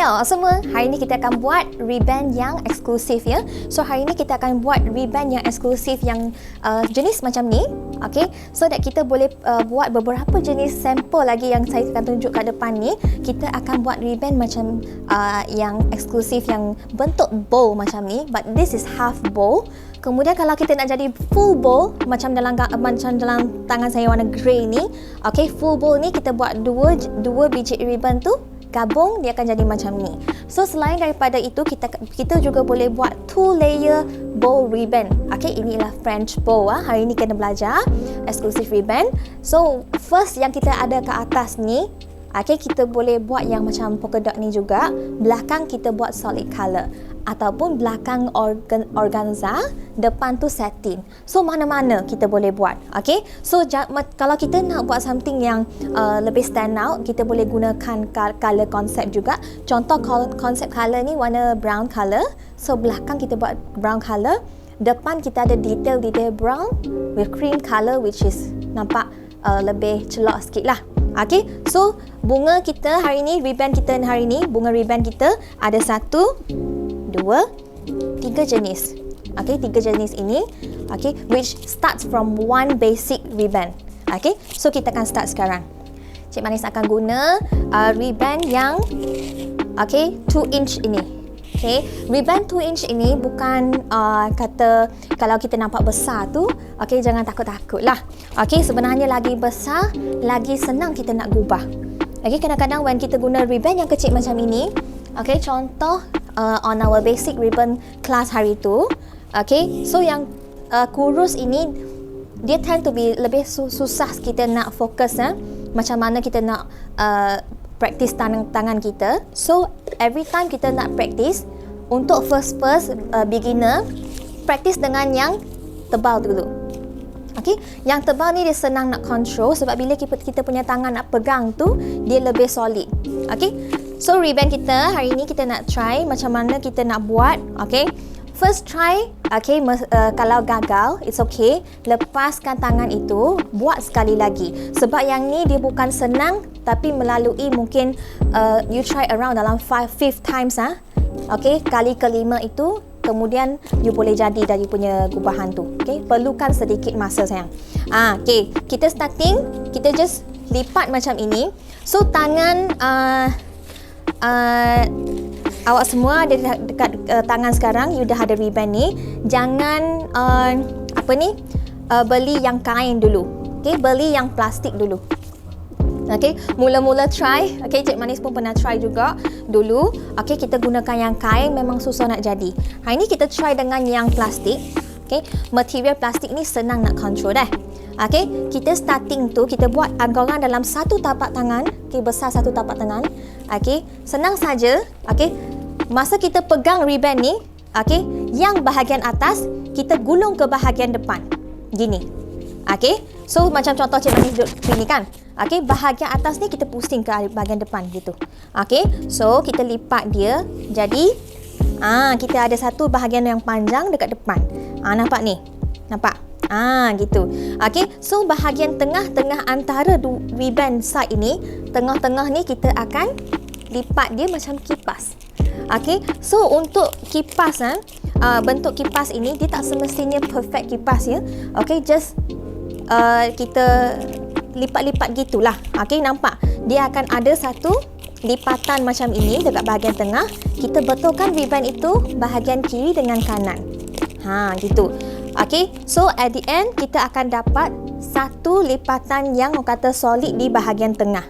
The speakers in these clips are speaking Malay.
Hello semua, hari ni kita akan buat ribbon yang eksklusif ya. So hari ni kita akan buat ribbon yang eksklusif yang jenis macam ni. Okay, so that kita boleh buat beberapa jenis sampel lagi yang saya akan tunjuk kat depan ni. Kita akan buat ribbon macam yang eksklusif yang bentuk bow macam ni, but this is half bow. Kemudian kalau kita nak jadi full bowl macam dalam tangan saya warna grey ni, okay, full bowl ni kita buat dua biji ribbon tu gabung, dia akan jadi macam ni. So selain daripada itu, kita juga boleh buat 2 layer bow ribbon. Okay, inilah French bow hari ni kena belajar exclusive ribbon. So first yang kita ada ke atas ni, okay, kita boleh buat yang macam polka dot ni juga. Belakang kita buat solid colour ataupun belakang organza, depan tu satin. So mana-mana kita boleh buat. Okay, so kalau kita nak buat something yang lebih stand out, kita boleh gunakan colour konsep juga. Contoh konsep colour ni warna brown colour. So belakang kita buat brown colour, depan kita ada detail brown with cream colour, which is nampak lebih celok sikit lah. Okay, so bunga kita hari ni, ribbon kita hari ni, bunga ribbon kita ada 1, 2, 3 jenis. Okay, 3 jenis ini. Okay, which starts from one basic ribbon. Okay, so kita akan start sekarang. Cik Manis akan guna ribbon yang 2 inch ini. Okay, ribbon 2 inch ini bukan kata kalau kita nampak besar tu, okay, jangan takut-takut lah. Okay, sebenarnya lagi besar, lagi senang kita nak gubah. Okay, kadang-kadang when kita guna ribbon yang kecil macam ini, okay, contoh on our basic ribbon class hari tu, okay, so yang kurus ini, dia tend to be lebih susah kita nak fokus macam mana kita nak practice tangan kita. So every time kita nak practice, untuk first beginner, practice dengan yang tebal dulu. Okay, yang tebal ni dia senang nak control sebab bila kita punya tangan nak pegang tu, dia lebih solid. Okay, so ribbon kita hari ni kita nak try macam mana kita nak buat. Okay, first try, okay, kalau gagal, it's okay, lepaskan tangan itu, buat sekali lagi. Sebab yang ni dia bukan senang, tapi melalui mungkin you try around dalam 5th times okay, kali kelima itu, kemudian you boleh jadi dari punya gubahan tu. Okay, perlukan sedikit masa sayang. Okay, kita starting, kita just lipat macam ini. So tangan awak semua ada dekat tangan sekarang, you dah ada ribbon ni. Jangan beli yang kain dulu. Okay, beli yang plastik dulu. Okay, mula-mula try. Okay, Cik Manis pun pernah try juga dulu. Okay, kita gunakan yang kain memang susah nak jadi. Hari ni kita try dengan yang plastik. Okay, material plastik ni senang nak control dah. Okay, kita starting tu, kita buat anggaran dalam satu tapak tangan. Okay, besar satu tapak tangan. Okay, senang saja. Okay, masa kita pegang ribbon ni, okay, yang bahagian atas, kita gulung ke bahagian depan. Gini. Okay, so macam contoh Cik Manis duduk sini kan. Okay, bahagian atas ni kita pusing ke bahagian depan gitu. Okay, so kita lipat dia. Jadi, kita ada satu bahagian yang panjang dekat depan. Nampak ni? Nampak? Gitu. Okay, so bahagian tengah-tengah antara ribbon side ini, tengah-tengah ni kita akan lipat dia macam kipas. Okay, so untuk kipas, bentuk kipas ini, dia tak semestinya perfect kipas ya. Okay, just kita lipat-lipat gitulah. Okay, nampak? Dia akan ada satu lipatan macam ini dekat bahagian tengah. Kita betulkan ribbon itu bahagian kiri dengan kanan. Gitu. Okay, so at the end kita akan dapat satu lipatan yang kata solid di bahagian tengah.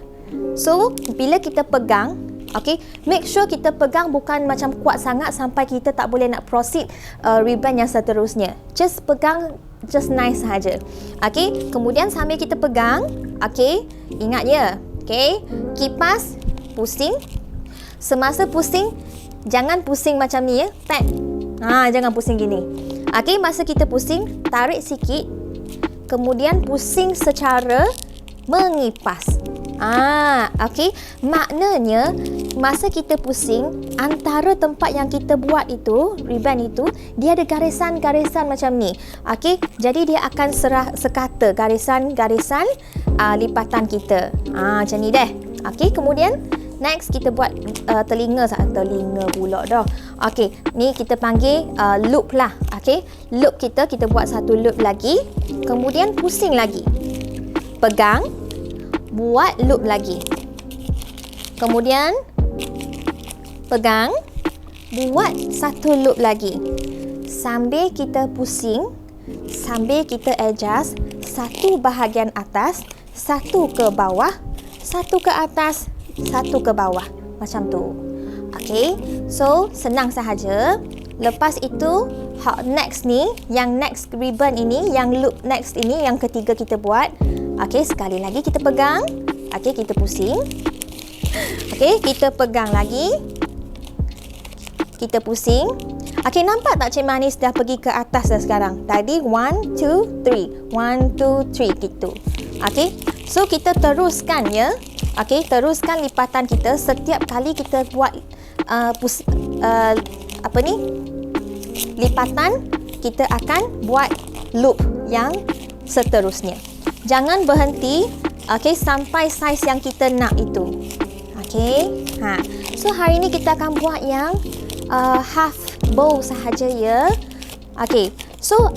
So bila kita pegang, okay, make sure kita pegang bukan macam kuat sangat sampai kita tak boleh nak proceed ribbon yang seterusnya. Just pegang, just nice saja. Okay, kemudian sambil kita pegang, okay, ingat ya, okay, kipas, pusing. Semasa pusing, jangan pusing macam ni ya, tap. Jangan pusing gini. Okay, masa kita pusing, tarik sikit, kemudian pusing secara mengipas. Okay, maknanya masa kita pusing, antara tempat yang kita buat itu, ribbon itu, dia ada garisan-garisan macam ni. Okay, jadi dia akan sekata garisan-garisan lipatan kita. Macam ni deh. Okay, kemudian Next kita buat telinga pula dah. Okey, ni kita panggil loop lah. Okey, loop kita buat satu loop lagi. Kemudian pusing lagi. Pegang, buat loop lagi. Kemudian pegang, buat satu loop lagi. Sambil kita pusing, sambil kita adjust satu bahagian atas, satu ke bawah, satu ke atas, satu ke bawah. Macam tu. Okey, so senang sahaja. Lepas itu, next ni, yang next ribbon ini, yang loop next ini, yang ketiga kita buat. Okey, sekali lagi kita pegang. Okey, kita pusing. Okey, kita pegang lagi. Kita pusing. Okey, nampak tak Cik Manis dah pergi ke atas dah sekarang? Tadi 1, 2, 3. 1, 2, 3 gitu. Okey, so kita teruskan ya. Okey, teruskan lipatan kita setiap kali kita buat lipatan, kita akan buat loop yang seterusnya. Jangan berhenti, okey, sampai saiz yang kita nak itu. Okey. So hari ni kita akan buat yang half bow sahaja ya. Okey. So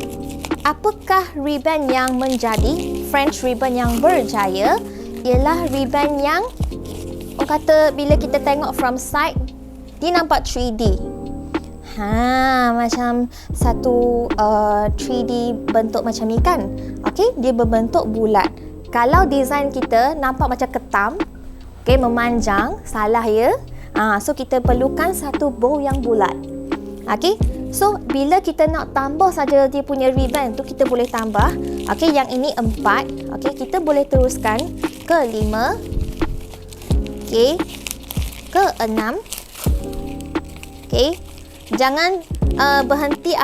apakah ribbon yang menjadi French ribbon yang berjaya? Ialah ribbon yang orang kata bila kita tengok from side dia nampak 3D. Macam satu 3D bentuk macam ni kan. Okey, dia berbentuk bulat. Kalau design kita nampak macam ketam, okey, memanjang, salah ya. So kita perlukan satu bow yang bulat. Okey, so bila kita nak tambah saja dia punya ribbon tu kita boleh tambah. Okey, yang ini 4. Okey, kita boleh teruskan ke 5. Okey, ke 6. Okey, jangan berhenti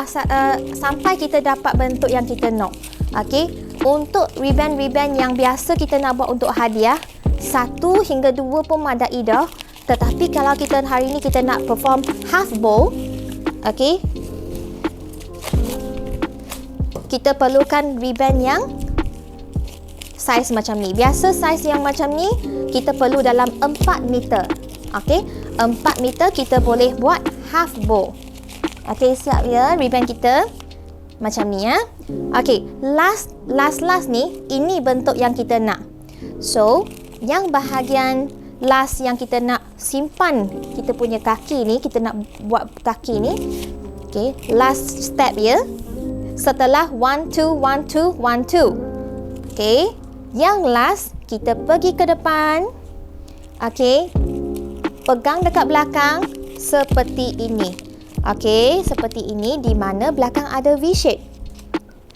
sampai kita dapat bentuk yang kita nak. Okey, untuk ribbon-ribbon yang biasa kita nak buat untuk hadiah, 1 hingga 2 pun madai dah. Tetapi kalau kita hari ni kita nak perform half bow, okey, kita perlukan ribbon yang saiz macam ni. Biasa saiz yang macam ni kita perlu dalam 4 meter. Okey, 4 meter kita boleh buat half bow. Okey, siap ya ribbon kita macam ni ya. Okey, last ni ini bentuk yang kita nak. So, yang bahagian last yang kita nak simpan kita punya kaki ni, kita nak buat kaki ni. Okey, last step ya. Setelah 1 2 1 2 1 2. Okey, yang last kita pergi ke depan. Okey, pegang dekat belakang seperti ini. Okey, seperti ini di mana belakang ada V shape.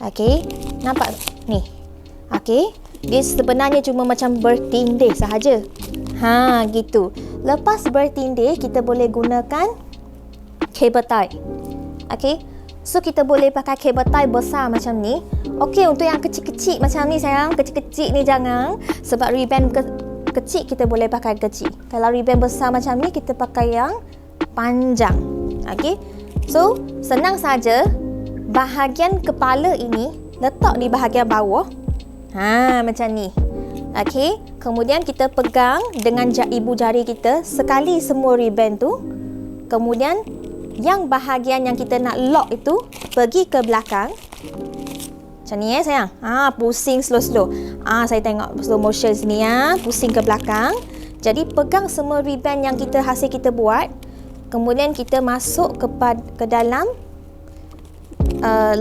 Okey, nampak ni. Okey, dia sebenarnya cuma macam bertindih sahaja. Gitu. Lepas bertindih kita boleh gunakan cable tie. Okey, so kita boleh pakai cable tie besar macam ni. Okey, untuk yang kecil-kecil macam ni sayang, kecil-kecil ni jangan. Sebab ribbon kecil kita boleh pakai kecil. Kalau ribbon besar macam ni kita pakai yang panjang. Okey, so senang saja. Bahagian kepala ini letak di bahagian bawah. Macam ni. Okey, kemudian kita pegang dengan ibu jari kita sekali semua ribbon tu. Kemudian yang bahagian yang kita nak lock itu pergi ke belakang. Macam ni sayang. Pusing slow-slow. Saya tengok slow motion sini ya. Pusing ke belakang. Jadi pegang semua ribbon yang hasil kita buat. Kemudian kita masuk ke dalam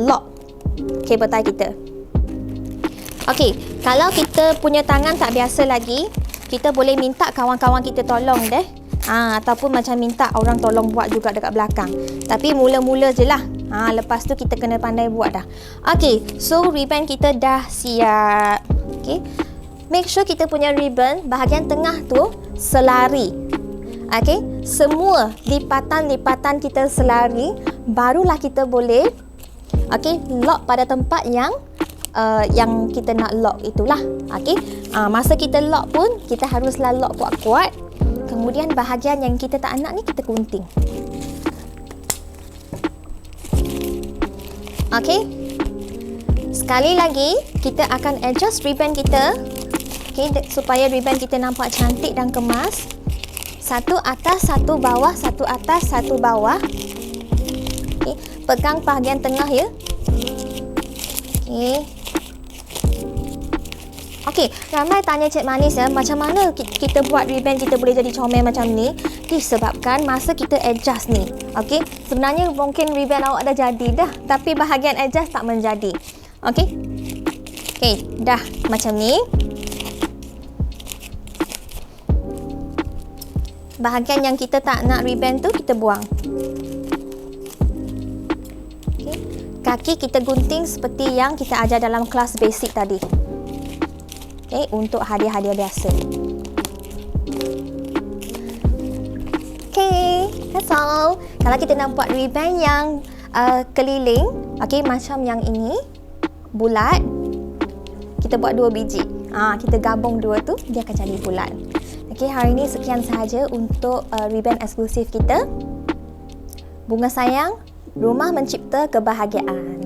lock cable tie kita. Okey, kalau kita punya tangan tak biasa lagi, kita boleh minta kawan-kawan kita tolong deh. Ataupun macam minta orang tolong buat juga dekat belakang. Tapi mula-mula je lah. Lepas tu kita kena pandai buat dah. Okey, so ribbon kita dah siap. Okey, make sure kita punya ribbon bahagian tengah tu selari. Okey, semua lipatan-lipatan kita selari, barulah kita boleh lock pada tempat yang kita nak lock itulah. Okey, masa kita lock pun kita haruslah lock kuat-kuat. Kemudian bahagian yang kita tak nak ni kita gunting. Okey, sekali lagi kita akan adjust ribbon kita, okey, supaya ribbon kita nampak cantik dan kemas. Satu atas, satu bawah, satu atas, satu bawah. Okey, pegang bahagian tengah ya. Okey. Okey, ramai tanya Cik Manis ya, macam mana kita buat ribbon kita boleh jadi comel macam ni? Disebabkan masa kita adjust ni. Okey, sebenarnya mungkin ribbon awak dah jadi dah, tapi bahagian adjust tak menjadi. Okey. Okey, dah macam ni. Bahagian yang kita tak nak ribbon tu kita buang. Okay. Kaki kita gunting seperti yang kita ajar dalam kelas basic tadi. Okay, untuk hadiah-hadiah biasa. Okay, that's all. Kalau kita nak buat ribbon yang keliling, okay, macam yang ini, bulat, kita buat 2 biji. Kita gabung 2 tu, dia akan jadi bulat. Okey, hari ini sekian sahaja untuk ribbon eksklusif kita. Bunga sayang, rumah mencipta kebahagiaan.